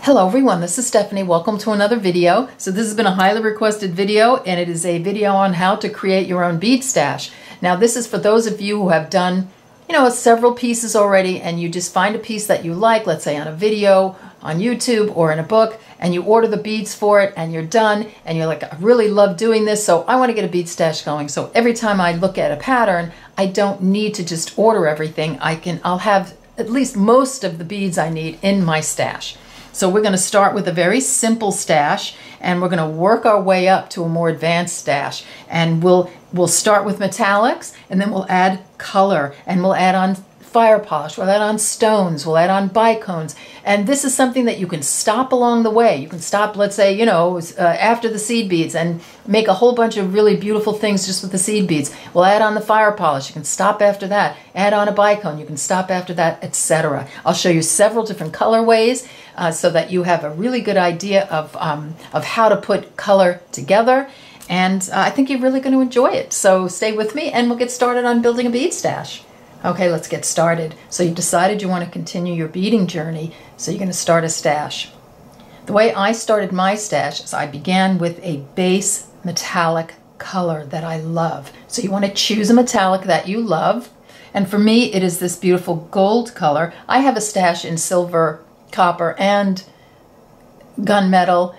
Hello everyone, this is Stephanie. Welcome to another video. So this has been a highly requested video, and it is a video on how to create your own bead stash. Now this is for those of you who have done, several pieces already, and you just find a piece that you like, let's say on a video, on YouTube, or in a book, and you order the beads for it, and you're done, and you're like, I really love doing this, so I want to get a bead stash going. So every time I look at a pattern, I don't need to just order everything. I'll have at least most of the beads I need in my stash. So we're going to start with a very simple stash, and we're going to work our way up to a more advanced stash. And we'll start with metallics, and then we'll add color, and we'll add on fire polish, we'll add on stones, we'll add on bicones. And this is something that you can stop along the way. You can stop, let's say, after the seed beads and make a whole bunch of really beautiful things just with the seed beads. We'll add on the fire polish. You can stop after that. Add on a bicone. You can stop after that, etc. I'll show you several different colorways so that you have a really good idea of how to put color together. And I think you're really going to enjoy it. So stay with me and we'll get started on building a bead stash. Okay, let's get started. So you've decided you want to continue your beading journey, so you're going to start a stash. The way I started my stash is I began with a base metallic color that I love. So you want to choose a metallic that you love. And for me, it is this beautiful gold color. I have a stash in silver, copper, and gunmetal,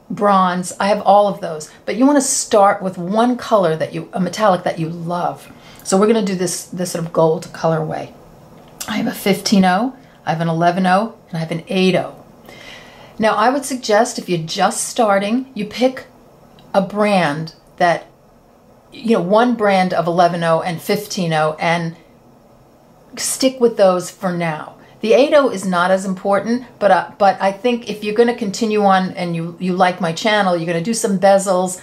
bronze. I have all of those. But you want to start with one color a metallic that you love. So we're going to do this sort of gold colorway. I have a 15-0, I have an 11-0, and I have an 8-0. Now I would suggest if you're just starting, you pick a brand that, one brand of 11-0 and 15-0 and stick with those for now. The 8-0 is not as important, but I think if you're going to continue on and you like my channel, you're going to do some bezels,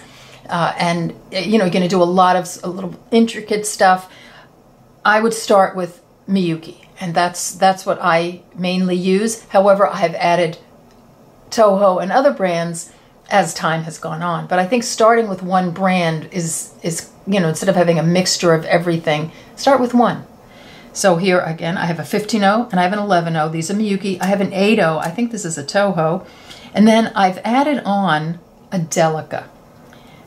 and you're going to do a little intricate stuff. I would start with Miyuki, and that's what I mainly use. However, I have added Toho and other brands as time has gone on. But I think starting with one brand is instead of having a mixture of everything, start with one. So here again, I have a 15-0 and I have an 11-0. These are Miyuki. I have an 8-0. I think this is a Toho, and then I've added on a Delica.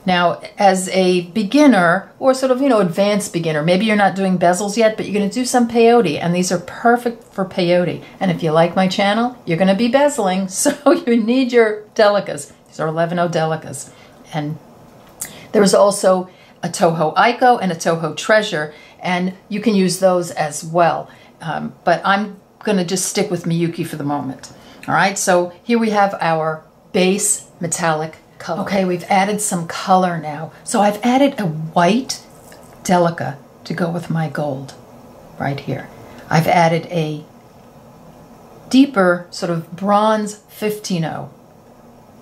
Now, as a beginner, or sort of, advanced beginner, maybe you're not doing bezels yet, but you're going to do some peyote, and these are perfect for peyote. And if you like my channel, you're going to be bezeling, so you need your Delicas. These are 11-0 Delicas. And there's also a Toho Ico and a Toho Treasure, and you can use those as well. But I'm going to just stick with Miyuki for the moment. All right, so here we have our base metallic color. Okay, we've added some color now. So I've added a white Delica to go with my gold right here. I've added a deeper sort of bronze 15-0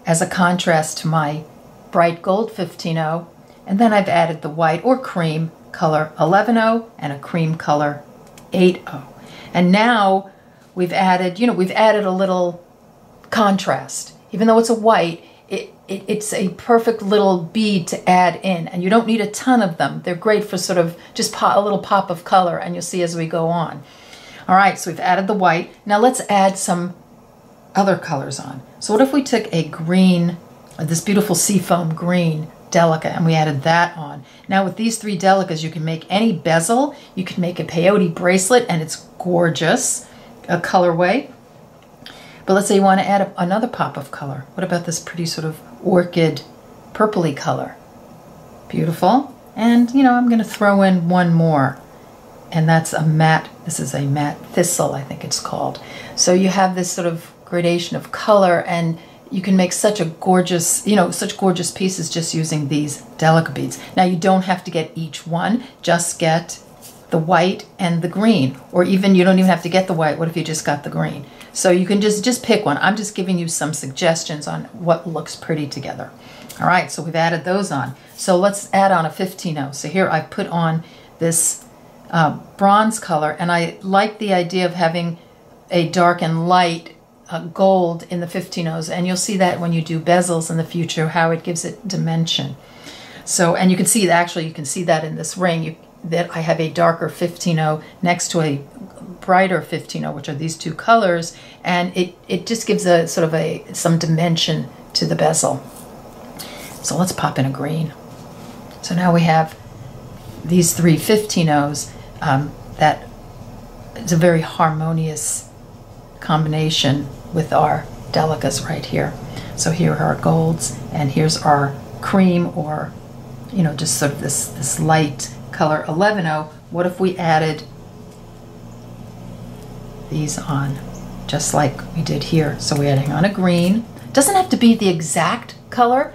as a contrast to my bright gold 15-0. And then I've added the white or cream color 11-0 and a cream color 8-0. And now we've added, a little contrast. Even though it's a white, it's a perfect little bead to add in, and you don't need a ton of them. They're great for sort of just a little pop of color, and you'll see as we go on. All right, so we've added the white. Now let's add some other colors on. So what if we took a green, this beautiful seafoam green Delica, and we added that on. Now with these three Delicas, you can make any bezel. You can make a peyote bracelet, and it's gorgeous, a colorway. But let's say you want to add another pop of color. What about this pretty sort of orchid purpley color? Beautiful. And, I'm going to throw in one more. And that's a matte, this is a matte Thistle, I think it's called. So you have this sort of gradation of color, and you can make such a gorgeous, such gorgeous pieces just using these Delica beads. Now you don't have to get each one, just get the white and the green. Or even, you don't even have to get the white. What if you just got the green? So you can just pick one. I'm just giving you some suggestions on what looks pretty together. All right, so we've added those on. So let's add on a 15-0. So here I put on this bronze color, and I like the idea of having a dark and light gold in the 15-0s, and you'll see that when you do bezels in the future, how it gives it dimension. So, and you can see that, actually, you can see that in this ring. that I have a darker 15-0 next to a brighter 15-0, which are these two colors, and it just gives a sort of some dimension to the bezel. So let's pop in a green. So now we have these three 15-0s that is a very harmonious combination with our Delicas right here. So here are our golds, and here's our cream, or just sort of this light color 11-0. What if we added these on just like we did here? So we're adding on a green. Doesn't have to be the exact color.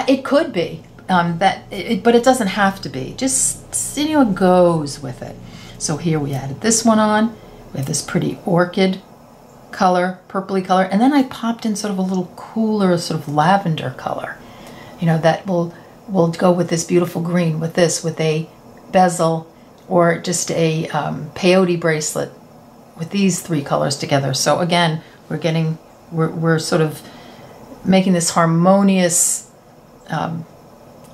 It could be, but it doesn't have to be. Just, it goes with it. So here we added this one on. We have this pretty orchid color, purpley color, and then I popped in sort of a little cooler sort of lavender color, that will go with this beautiful green, with a bezel, or just a peyote bracelet with these three colors together. So again, we're sort of making this harmonious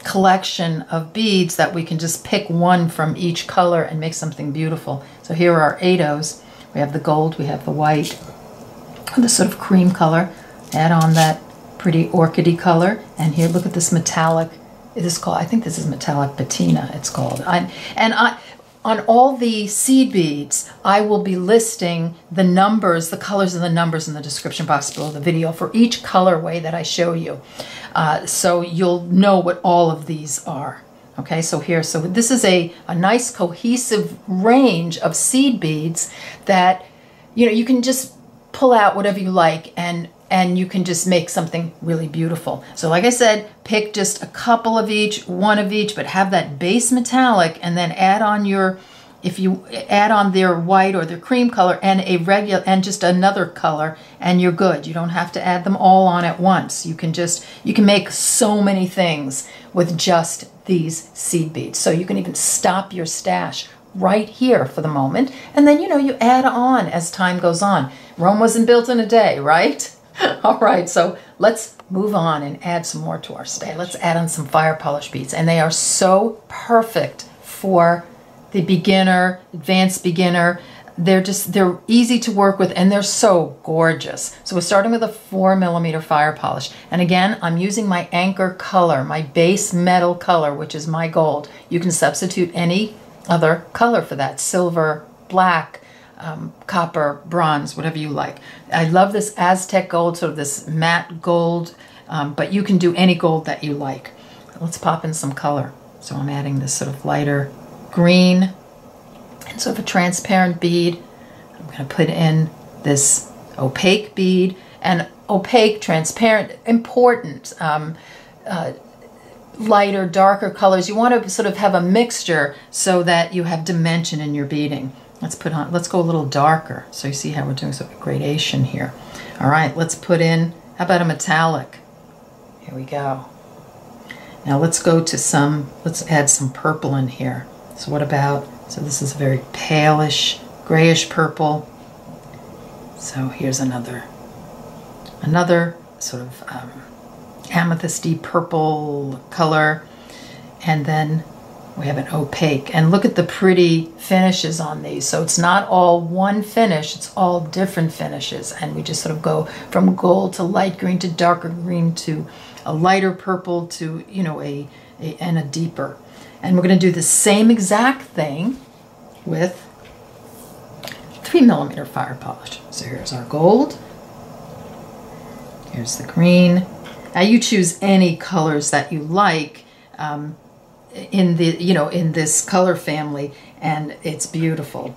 collection of beads that we can just pick one from each color and make something beautiful. So here are our 8-0s. We have the gold, we have the white, the sort of cream color. Add on that pretty orchidy color, and here, look at this metallic. It is called, I think this is metallic patina, it's called. On all the seed beads, I will be listing the numbers, the colors and the numbers in the description box below the video for each colorway that I show you. So you'll know what all of these are. Okay, so this is a nice cohesive range of seed beads that, you can just pull out whatever you like, and you can just make something really beautiful. So like I said, pick just a couple of each, one of each, but have that base metallic, and then add on if you add on their white or their cream color and just another color, and you're good. You don't have to add them all on at once. You can make so many things with just these seed beads. So you can even stop your stash right here for the moment, and then you add on as time goes on. Rome wasn't built in a day, right? All right, so let's move on and add some more to our stash. Let's add on some fire polish beads, and they are so perfect for the beginner, advanced beginner. They're easy to work with, and they're so gorgeous. So we're starting with a 4mm fire polish, and again, I'm using my anchor color, my base metal color, which is my gold. You can substitute any other color for that: silver, black, copper, bronze, whatever you like. I love this Aztec gold, sort of this matte gold, but you can do any gold that you like. Let's pop in some color. So I'm adding this sort of lighter green and sort of a transparent bead. I'm going to put in this opaque bead, and opaque, transparent, important. Lighter, darker colors. You want to sort of have a mixture so that you have dimension in your beading. Let's go a little darker. So you see how we're doing sort of gradation here. All right, let's put in, how about a metallic? Here we go. Now let's add some purple in here. So so this is a very palish, grayish purple. So here's another sort of amethysty purple color, and then we have an opaque, and look at the pretty finishes on these. So it's not all one finish, it's all different finishes, and we just sort of go from gold to light green to darker green to a lighter purple to and a deeper. And we're going to do the same exact thing with 3mm fire polish. So here's our gold, here's the green. Now you choose any colors that you like in this color family, and it's beautiful.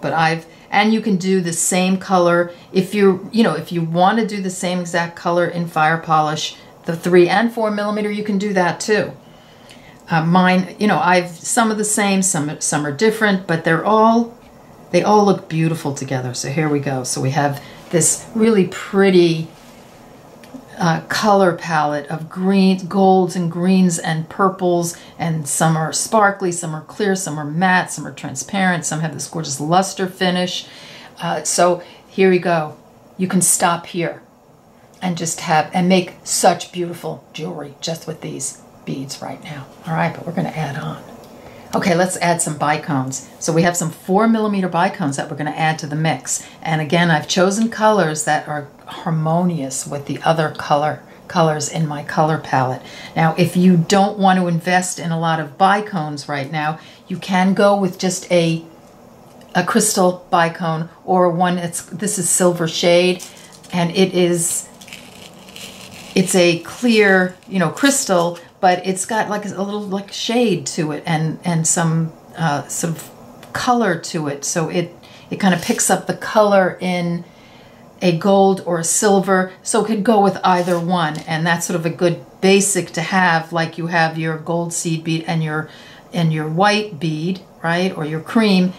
And you can do the same color if you want to do the same exact color in fire polish, the 3 and 4mm, you can do that too. Mine, I've some of the same, some are different, but they all look beautiful together. So here we go. So we have this really pretty color palette of greens, golds and greens and purples, and some are sparkly, some are clear, some are matte, some are transparent, some have this gorgeous luster finish. So here we go. You can stop here and just make such beautiful jewelry just with these beads right now. All right, but we're going to add on. Okay, let's add some bicones. So we have some 4mm bicones that we're going to add to the mix. And again, I've chosen colors that are harmonious with the other colors in my color palette. Now, if you don't want to invest in a lot of bicones right now, you can go with just a crystal bicone, or one this is silver shade, and it's a clear, you know, crystal, but it's got like a little like shade to it and some sort of color to it. So it kind of picks up the color in a gold or a silver, so it could go with either one. And that's sort of a good basic to have, like you have your gold seed bead and your white bead, right? Or your cream,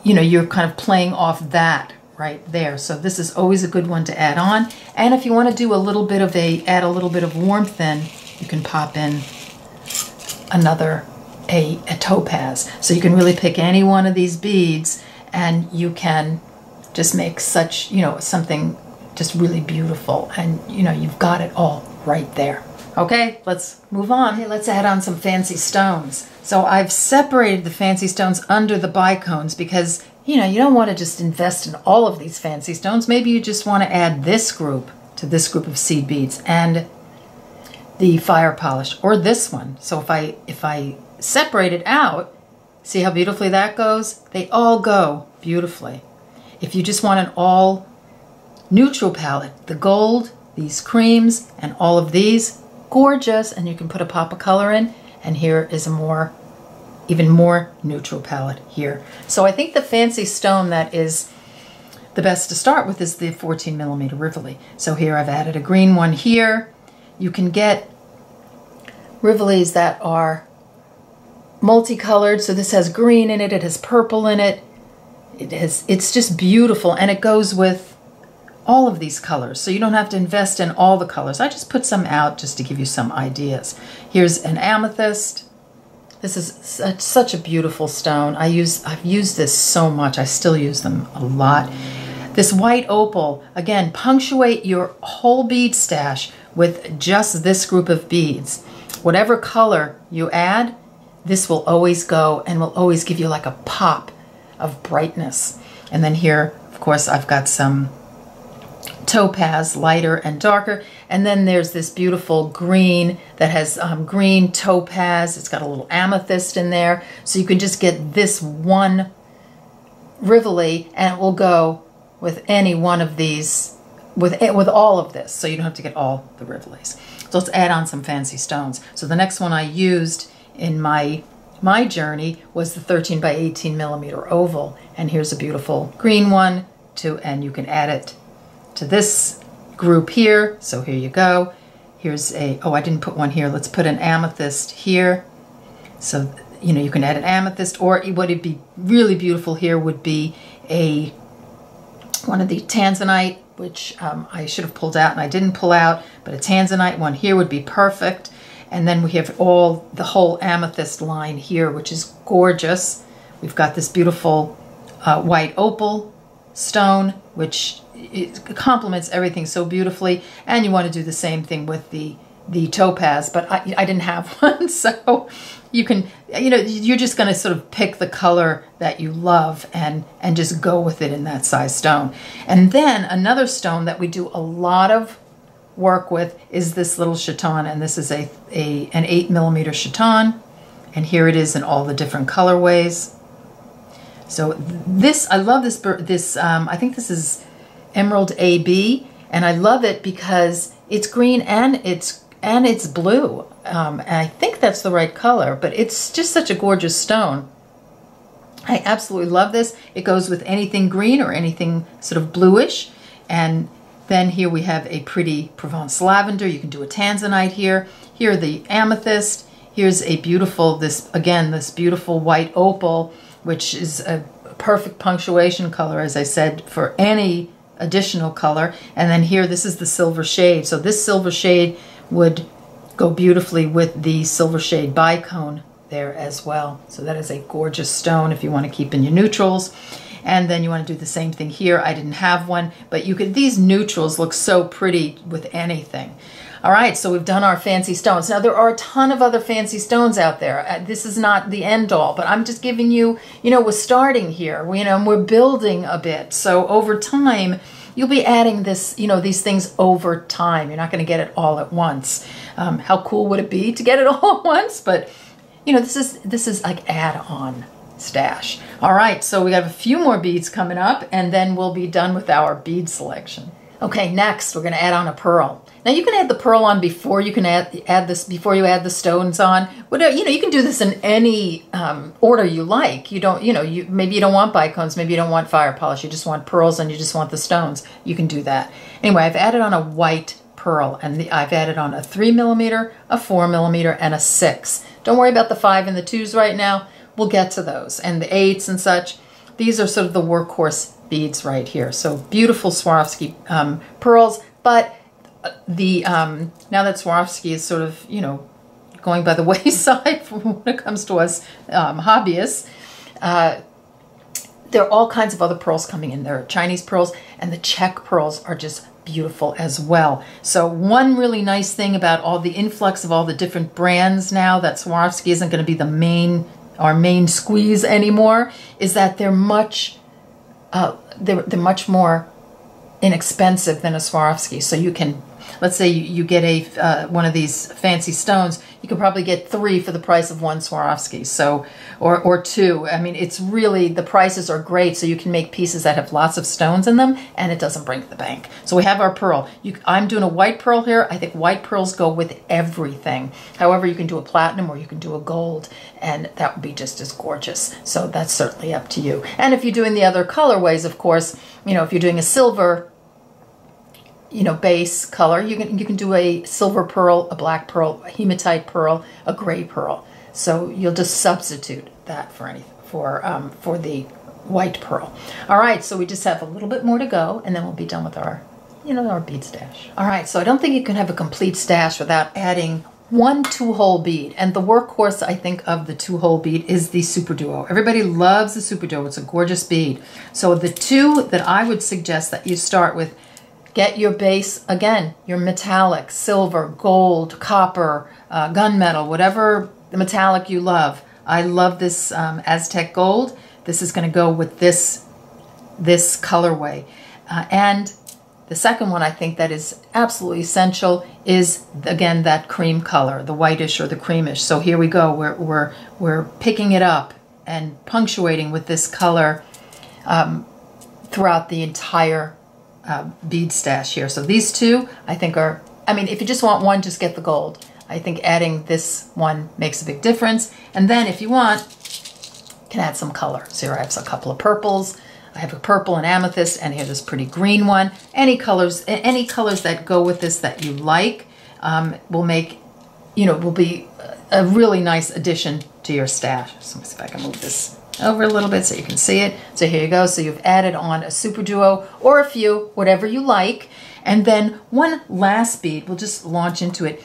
you know, you're kind of playing off that right there. So this is always a good one to add on. And if you want to do a little bit of add a little bit of warmth in, you can pop in a topaz. So you can really pick any one of these beads and you can just make such, you know, something just really beautiful, and you know, you've got it all right there. Okay, let's move on. Hey, let's add on some fancy stones. So I've separated the fancy stones under the bicones because, you know, you don't want to just invest in all of these fancy stones. Maybe you just want to add this group to this group of seed beads and the fire polish, or this one. So if I separate it out, see how beautifully that goes? They all go beautifully. If you just want an all neutral palette, the gold, these creams, and all of these, gorgeous, and you can put a pop of color in, and here is a even more neutral palette here. So I think the fancy stone that is the best to start with is the 14mm Rivoli. So here I've added a green one here. You can get Rivolis that are multicolored, so this has green in it, it has purple in it. It's just beautiful, and it goes with all of these colors, so you don't have to invest in all the colors. I just put some out just to give you some ideas. Here's an amethyst. This is such a beautiful stone. I've used this so much. I still use them a lot. This white opal, again, punctuate your whole bead stash with just this group of beads. Whatever color you add, this will always go and will always give you like a pop of brightness. And then here, of course, I've got some topaz, lighter and darker. And then there's this beautiful green that has green topaz. It's got a little amethyst in there. So you can just get this one Rivoli and it will go with any one of these, with all of this. So you don't have to get all the Rivolis. So let's add on some fancy stones. So the next one I used in my journey was the 13 by 18mm oval, and here's a beautiful green one too, and you can add it to this group here. So here you go. Here's I didn't put one here. Let's put an amethyst here. So, you know, you can add an amethyst, or what would be really beautiful here would be one of the tanzanite, which I should have pulled out and I didn't pull out, but a tanzanite one here would be perfect. And then we have the whole amethyst line here, which is gorgeous. We've got this beautiful white opal stone, which it complements everything so beautifully. And you want to do the same thing with the topaz, but I didn't have one. So you can, you know, you're just going to sort of pick the color that you love and just go with it in that size stone. And then another stone that we do a lot of work with is this little chaton, and this is an 8mm chaton, and here it is in all the different colorways. So this, I love this I think this is Emerald AB, and I love it because it's green and it's blue. And I think that's the right color, but it's just such a gorgeous stone. I absolutely love this. It goes with anything green or anything sort of bluish. And then here we have a pretty Provence lavender. You can do a tanzanite here. Here are the amethyst. Here's a beautiful, this beautiful white opal, which is a perfect punctuation color, as I said, for any additional color. And then here, this is the silver shade. So this silver shade would go beautifully with the silver shade bicone there as well. So that is a gorgeous stone if you want to keep in your neutrals. And then you want to do the same thing here. I didn't have one, but you could, these neutrals look so pretty with anything. All right, so we've done our fancy stones. Now there are a ton of other fancy stones out there. This is not the end all, but I'm just giving you, we're starting here. We're building a bit. So over time, you'll be adding this, these things over time. You're not going to get it all at once. How cool would it be to get it all at once? But this is like add-on stash. All right, so we have a few more beads coming up, and then we'll be done with our bead selection. Okay, next we're going to add on a pearl. Now you can add the pearl on before you can add this, before you add the stones on. Whatever, you can do this in any order you like. You don't, maybe you don't want bicones, maybe you don't want fire polish, you just want pearls and you just want the stones. You can do that. Anyway, I've added on a white pearl, and I've added on a 3mm, a 4mm, and a 6. Don't worry about the 5 and the 2s right now. We'll get to those, and the 8s and such. These are sort of the workhorse beads right here. So beautiful Swarovski pearls, but now that Swarovski is sort of, going by the wayside when it comes to us hobbyists, there are all kinds of other pearls coming in. There are Chinese pearls, and the Czech pearls are just beautiful as well. So one really nice thing about all the influx of all the different brands now that Swarovski isn't going to be our main squeeze anymore, is that they're much more inexpensive than a Swarovski. So you can, let's say you get one of these fancy stones, you could probably get 3 for the price of one Swarovski. So, or 2. I mean, it's really, the prices are great, so you can make pieces that have lots of stones in them, and it doesn't break the bank. So we have our pearl. I'm doing a white pearl here. I think white pearls go with everything. However, you can do a platinum or you can do a gold, and that would be just as gorgeous. So that's certainly up to you. And if you're doing the other colorways, of course, if you're doing a silver, base color, you can do a silver pearl, a black pearl, a hematite pearl, a gray pearl. So you'll just substitute that for the white pearl. All right, so we just have a little bit more to go, and then we'll be done with our our bead stash. All right, so I don't think you can have a complete stash without adding one 2-hole bead, and the workhorse, I think, of the 2-hole bead is the Super Duo. Everybody loves the Super Duo. It's a gorgeous bead. So the 2 that I would suggest that you start with, get your base, again, your metallic, silver, gold, copper, gunmetal, whatever the metallic you love. I love this Aztec gold. This is going to go with this colorway. And the second one I think that is absolutely essential is, again, that cream color, the whitish or the creamish. So here we go. We're picking it up and punctuating with this color throughout the entire bead stash here. So these 2, I think are, if you just want one, just get the gold. I think adding this one makes a big difference. And then if you want, you can add some color. So here I have a couple of purples. I have a purple and amethyst, and here's this pretty green one. Any colors that go with this that you like will make, will be a really nice addition to your stash. So let me see if I can move this over a little bit so you can see it. So here you go. So you've added on a Super Duo or a few, whatever you like. And then one last bead, we'll just launch into it,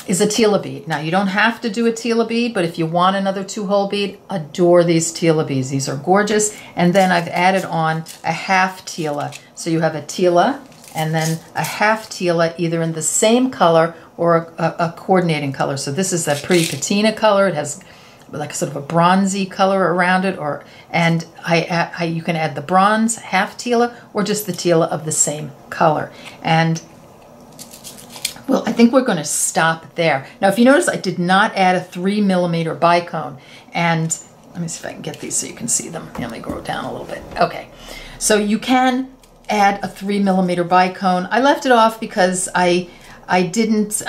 is a Tila bead. Now you don't have to do a Tila bead, but if you want another 2-hole bead, adore these Tila beads. These are gorgeous. And then I've added on a half Tila. So you have a Tila and then a half Tila, either in the same color or a coordinating color. So this is a pretty patina color. It has like sort of a bronzy color around it, and you can add the bronze half Tila or just the Tila of the same color. And well, I think we're going to stop there. Now, if you notice, I did not add a 3mm bicone, and let me see if I can get these so you can see them. Let me go down a little bit. Okay, so you can add a 3mm bicone. I left it off because I didn't.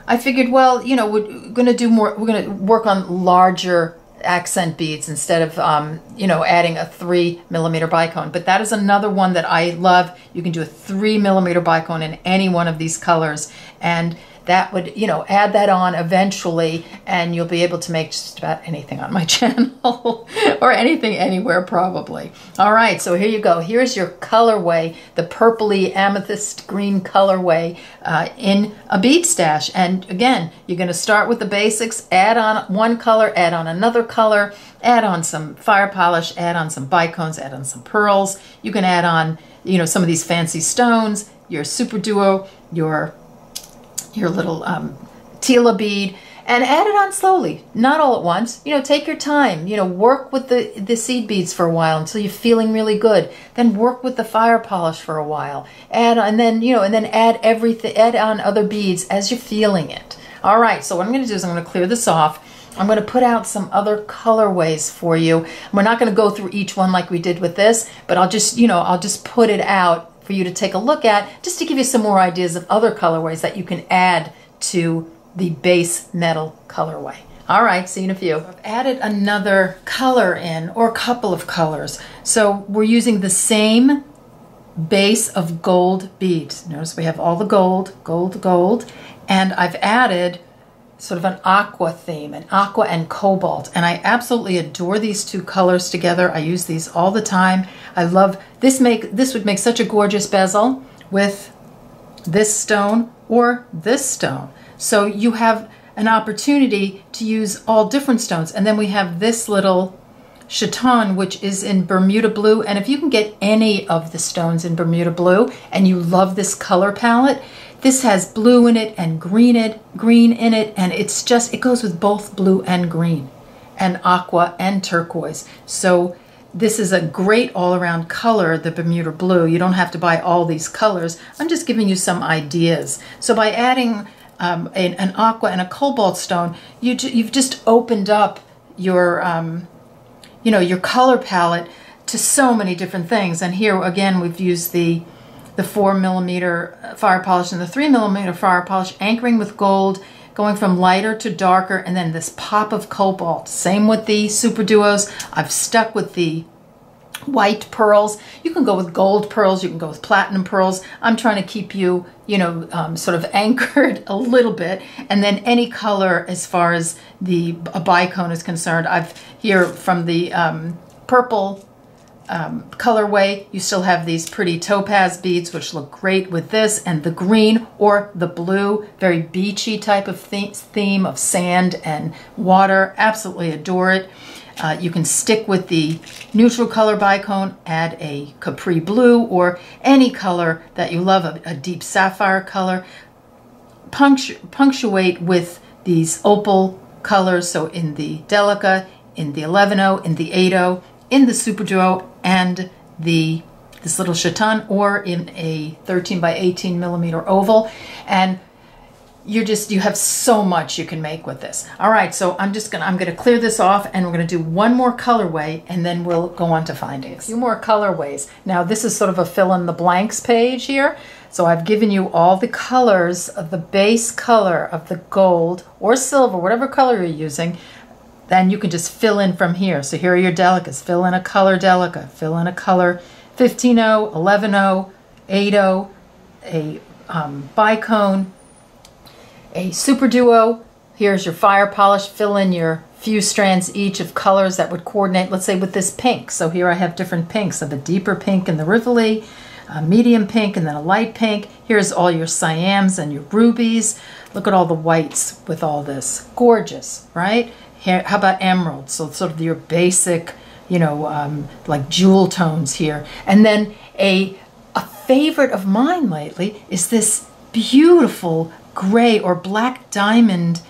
I figured, well, we're going to work on larger accent beads instead of, adding a 3mm bicone. But that is another one that I love. You can do a 3mm bicone in any one of these colors. And that would, you know, add that on eventually, and you'll be able to make just about anything on my channel or anything anywhere probably. All right, so here you go. Here's your colorway, the purpley amethyst green colorway in a bead stash. And again, you're going to start with the basics, add on one color, add on another color, add on some fire polish, add on some bicones, add on some pearls. You can add on, you know, some of these fancy stones, your super duo, your little Tila bead, and add it on slowly, not all at once. You know, take your time. You know, work with the seed beads for a while until you're feeling really good. Then work with the fire polish for a while. Add, and then, you know, and then add everything, add on other beads as you're feeling it. All right, so what I'm going to do is I'm going to clear this off. I'm going to put out some other colorways for you. We're not going to go through each one like we did with this, but I'll just, you know, I'll just put it out for you to take a look at, just to give you some more ideas of other colorways that you can add to the base metal colorway. All right, see you in a few. I've added another color in, or a couple of colors. So we're using the same base of gold beads. Notice we have all the gold, gold, and I've added sort of an aqua theme, an aqua and cobalt. And I absolutely adore these two colors together. I use these all the time. I love this. This would make such a gorgeous bezel with this stone or this stone. So you have an opportunity to use all different stones. And then we have this little chaton, which is in Bermuda blue. And if you can get any of the stones in Bermuda blue and you love this color palette, this has blue in it and green in it, and it's just, it goes with both blue and green, and aqua and turquoise. So this is a great all-around color, the Bermuda blue. You don't have to buy all these colors. I'm just giving you some ideas. So by adding an aqua and a cobalt stone, you've just opened up your, you know, your color palette to so many different things. And here again, we've used the 4mm fire polish and the 3mm fire polish, anchoring with gold, going from lighter to darker, and then this pop of cobalt. Same with the super duos. I've stuck with the white pearls. You can go with gold pearls, you can go with platinum pearls. I'm trying to keep you, you know, sort of anchored a little bit. And then any color as far as a bicone is concerned. I've here from the purple colorway, you still have these pretty topaz beads, which look great with this, and the green or the blue, very beachy type of theme of sand and water. Absolutely adore it. You can stick with the neutral color bicone, add a capri blue or any color that you love, a deep sapphire color. Punctuate with these opal colors, so in the Delica, in the 11-0, in the 8-0, in the Super Duo, and this little chaton, or in a 13 by 18 millimeter oval. And you have so much you can make with this. All right, so I'm gonna clear this off, and we're gonna do one more colorway, and then we'll go on to findings. A few more colorways. Now this is sort of a fill in the blanks page here. So I've given you all the colors of the base color of the gold or silver, whatever color you're using. Then you can just fill in from here. So here are your delicas. Fill in a color delica. Fill in a color 15-0, 11-0, 8-0, a bicone, a super duo. Here's your fire polish. Fill in your few strands each of colors that would coordinate, let's say, with this pink. So here I have different pinks. I have a deeper pink in the Rivoli, a medium pink, and then a light pink. Here's all your cyans and your rubies. Look at all the whites with all this. Gorgeous, right? Here, how about emeralds? So sort of your basic, you know, like jewel tones here. And then a favorite of mine lately is this beautiful gray or black diamond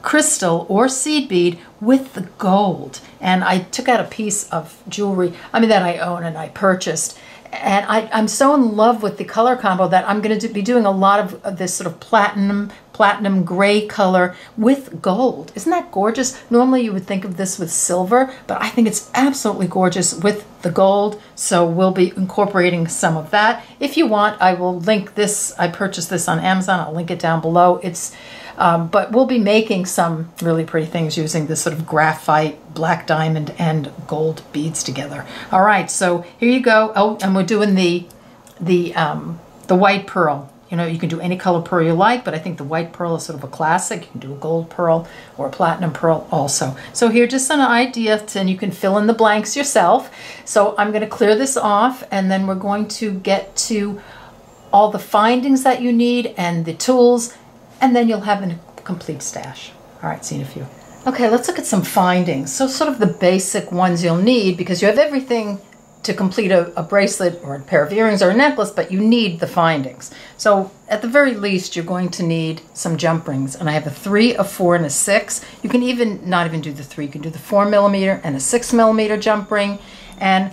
crystal or seed bead with the gold. And I took out a piece of jewelry, that I own and I purchased. And I'm so in love with the color combo that I'm going to be doing a lot of this sort of platinum gray color with gold. Isn't that gorgeous? Normally you would think of this with silver, but I think it's absolutely gorgeous with the gold. So we'll be incorporating some of that. If you want, I will link this. I purchased this on Amazon. I'll link it down below. It's but we'll be making some really pretty things using this sort of graphite, black diamond, and gold beads together. All right, so here you go. Oh, and we're doing the white pearl. You know, you can do any color pearl you like, but I think the white pearl is sort of a classic. You can do a gold pearl or a platinum pearl also. So here, just an idea, and you can fill in the blanks yourself. So I'm going to clear this off, and then we're going to get to all the findings that you need and the tools, and then you'll have a complete stash. All right, see you in a few. Okay, let's look at some findings. So sort of the basic ones you'll need, because you have everything to complete a bracelet or a pair of earrings or a necklace, but you need the findings. So at the very least, you're going to need some jump rings. And I have a 3, a 4, and a 6. You can not even do the 3. You can do the 4mm and a 6mm jump ring. And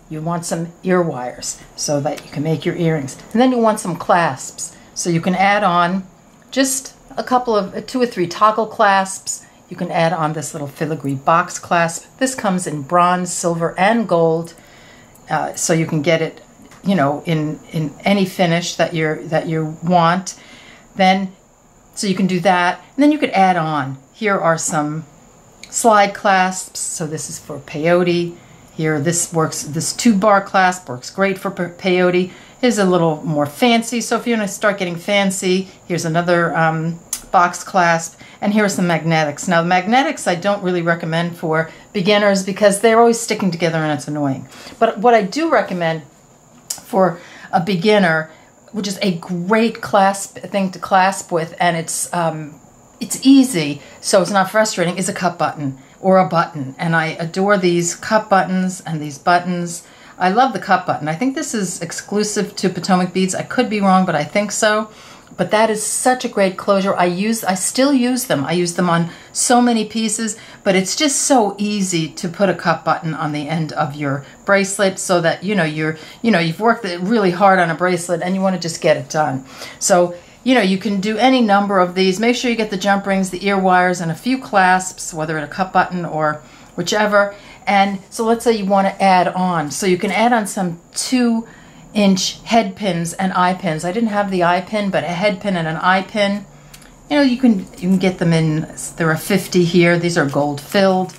you want some ear wires so that you can make your earrings. And then you want some clasps. So you can add on just a couple of 2 or 3 toggle clasps. You can add on this little filigree box clasp. This comes in bronze, silver, and gold. So you can get it, you know, in any finish that you want. Then, so you can do that, and then you could add on. Here are some slide clasps. So this is for peyote. Here, this 2-bar clasp works great for peyote. Here's a little more fancy. So if you want to start getting fancy, here's another box clasp. And here are some magnetics. Now, the magnetics I don't really recommend for beginners because they're always sticking together and it's annoying. But what I do recommend for a beginner, which is a great thing to clasp with, and it's easy, so it's not frustrating, is a cup button or a button. And I adore these cup buttons and these buttons. I love the cup button. I think this is exclusive to Potomac Beads. I could be wrong, but I think so. But that is such a great closure. I still use them. I use them on so many pieces, but it's just so easy to put a cup button on the end of your bracelet so that, you've worked really hard on a bracelet and you want to just get it done. So, you can do any number of these. Make sure you get the jump rings, the ear wires, and a few clasps, whether it's a cup button or whichever. And so let's say you want to add on. So you can add on some 2-inch head pins and eye pins. I didn't have the eye pin, but a head pin and an eye pin. You can get them in, there are 50 here. These are gold filled.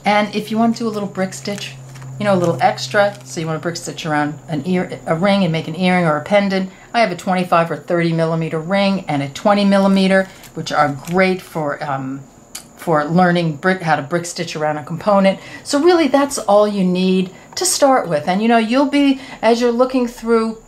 And if you want to do a little brick stitch, a little extra, so you want to brick stitch around a ring and make an earring or a pendant, I have a 25 or 30mm ring and a 20mm, which are great for learning how to brick stitch around a component. So really that's all you need to start with. And you'll be, as you're looking through,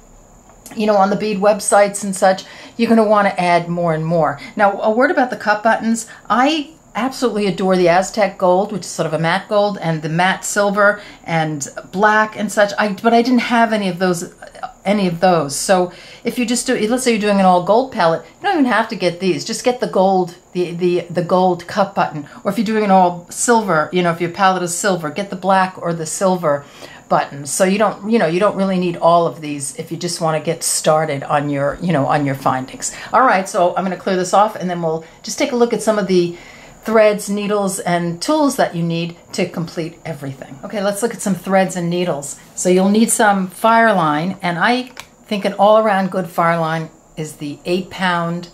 on the bead websites and such, you're going to want to add more and more. Now, a word about the cup buttons. I absolutely adore the Aztec gold, which is sort of a matte gold, and the matte silver and black and such. But I didn't have any of those. So if you just do, let's say you're doing an all gold palette, you don't even have to get these. Just get the gold, the gold cup button. Or if you're doing an all silver, if your palette is silver, get the black or the silver buttons. So you don't really need all of these if you just want to get started on your, on your findings. All right, so I'm going to clear this off, and then we'll just take a look at some of the threads, needles, and tools that you need to complete everything. Okay, let's look at some threads and needles. So you'll need some fire line, and I think an all-around good fire line is the 8-pound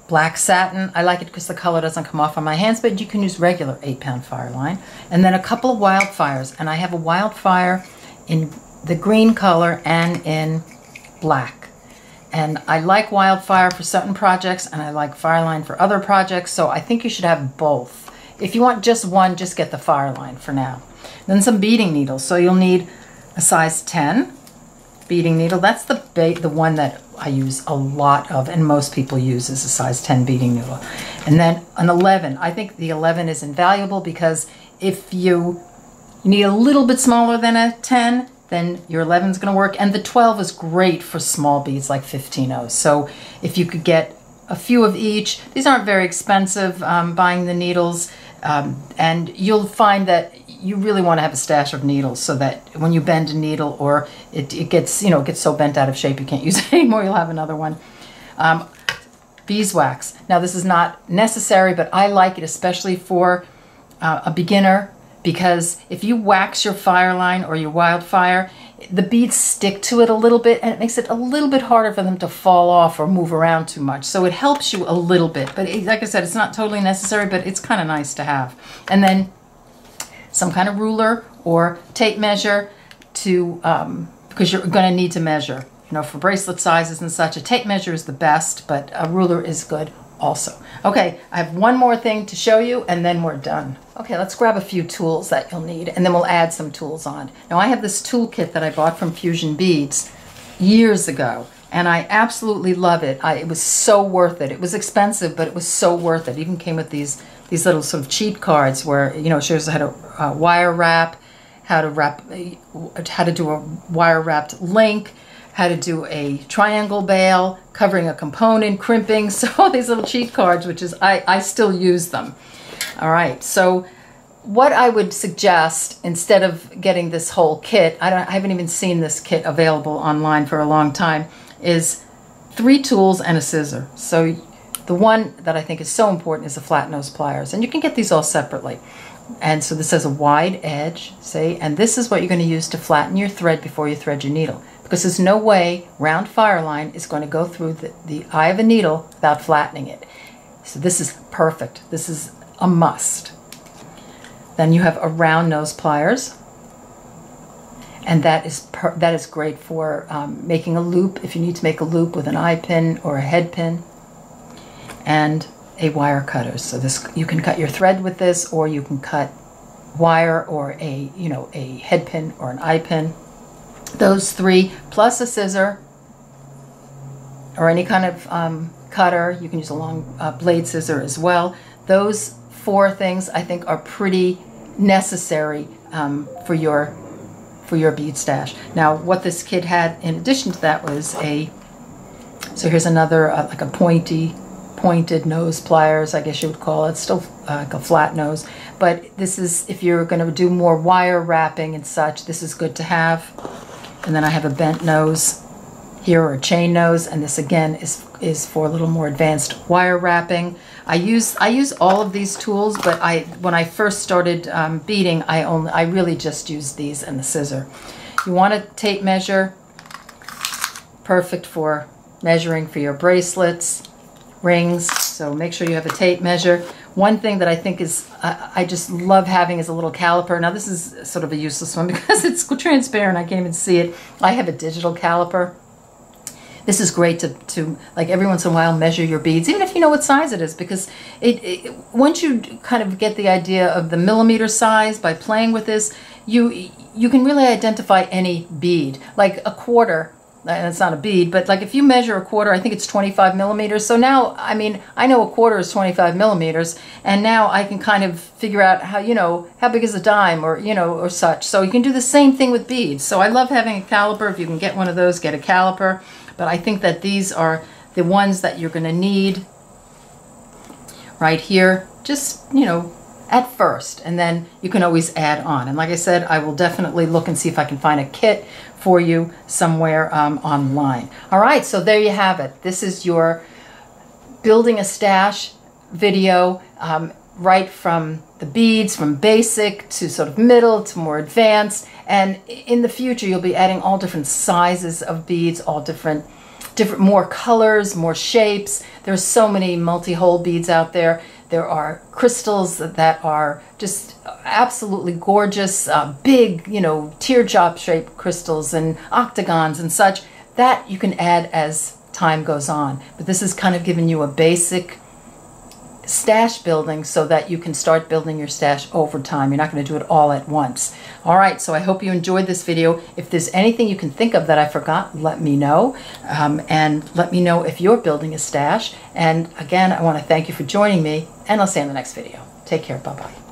black satin. I like it because the color doesn't come off on my hands, but you can use regular 8-pound fire line. And then a couple of wildfires, and I have a wildfire in the green color and in black. And I like wildfire for certain projects, and I like fireline for other projects, so I think you should have both. If you want just one, just get the fireline for now. Then some beading needles. So you'll need a size 10 beading needle. That's the one that I use a lot of, and most people use, is a size 10 beading needle. And then an 11. I think the 11 is invaluable because if you need a little bit smaller than a 10, then your 11 is going to work. And the 12 is great for small beads like 15-0. So if you could get a few of each, these aren't very expensive buying the needles. And you'll find that you really want to have a stash of needles so that when you bend a needle or it gets, it gets so bent out of shape you can't use it anymore, you'll have another one. Beeswax. Now this is not necessary, but I like it especially for a beginner, because if you wax your fire line or your wildfire, the beads stick to it a little bit, and it makes it a little bit harder for them to fall off or move around too much. So it helps you a little bit, but like I said, it's not totally necessary, but it's kind of nice to have. And then some kind of ruler or tape measure to, because you're going to need to measure. you know, for bracelet sizes and such. A tape measure is the best, but a ruler is good also. Okay, I have one more thing to show you and then we're done. Okay, let's grab a few tools that you'll need and then we'll add some tools on. Now I have this toolkit that I bought from Fusion Beads years ago and I absolutely love it. It was so worth it. It was expensive, but it was so worth it. It even came with these little sort of cheat cards where, you know, it shows how to wire wrap, how to do a wire wrapped link, how to do a triangle bail, covering a component, crimping. So all these little cheat cards, which is, I still use them. All right, so what I would suggest, instead of getting this whole kit, I haven't even seen this kit available online for a long time, is 3 tools and a scissor. So the one that I think is so important is the flat nose pliers, and you can get these all separately. And so this has a wide edge, see, and this is what you're going to use to flatten your thread before you thread your needle. Because there's no way round fire line is going to go through the eye of a needle without flattening it. So this is perfect. This is a must. Then you have a round nose pliers, and that is great for making a loop if you need to make a loop with an eye pin or a head pin, and a wire cutter. So this, you can cut your thread with this, or you can cut wire or a head pin or an eye pin. Those 3 plus a scissor or any kind of cutter. You can use a long blade scissor as well. Those 4 things I think are pretty necessary for your bead stash. Now what this kit had in addition to that was so here's another like a pointed nose pliers, I guess you would call it. Still like a flat nose, but this is, if you're going to do more wire wrapping and such, this is good to have. And then I have a bent nose here, or a chain nose, and this again is for a little more advanced wire wrapping. I use all of these tools, but when I first started beading, I really just used these and the scissor. You want a tape measure, perfect for measuring for your bracelets, rings, so make sure you have a tape measure. One thing that I think is, I just love having is a little caliper. Now this is sort of a useless one because it's transparent, I can't even see it. I have a digital caliper. This is great to like every once in a while measure your beads, even if you know what size it is, because once you kind of get the idea of the millimeter size by playing with this, you can really identify any bead. Like a quarter, and it's not a bead, but like if you measure a quarter, I think it's 25 millimeters. So now, I mean, I know a quarter is 25 millimeters, and now I can kind of figure out how, how big is a dime, or, or such. So you can do the same thing with beads. So I love having a caliper. If you can get one of those, get a caliper. But I think that these are the ones that you're going to need right here, just, at first, and then you can always add on. And like I said, I will definitely look and see if I can find a kit for you somewhere online. All right, so there you have it. This is your building a stash video, right from the beads, from basic to sort of middle to more advanced. And in the future, you'll be adding all different sizes of beads, all different, more colors, more shapes. There's so many multi-hole beads out there. There are crystals that are just absolutely gorgeous, big, teardrop shaped crystals and octagons and such that you can add as time goes on. But this is kind of giving you a basic stash building so that you can start building your stash over time. You're not going to do it all at once. All right, so I hope you enjoyed this video. If there's anything you can think of that I forgot, let me know. And let me know if you're building a stash. And again, I want to thank you for joining me, and I'll see you in the next video. Take care. Bye-bye.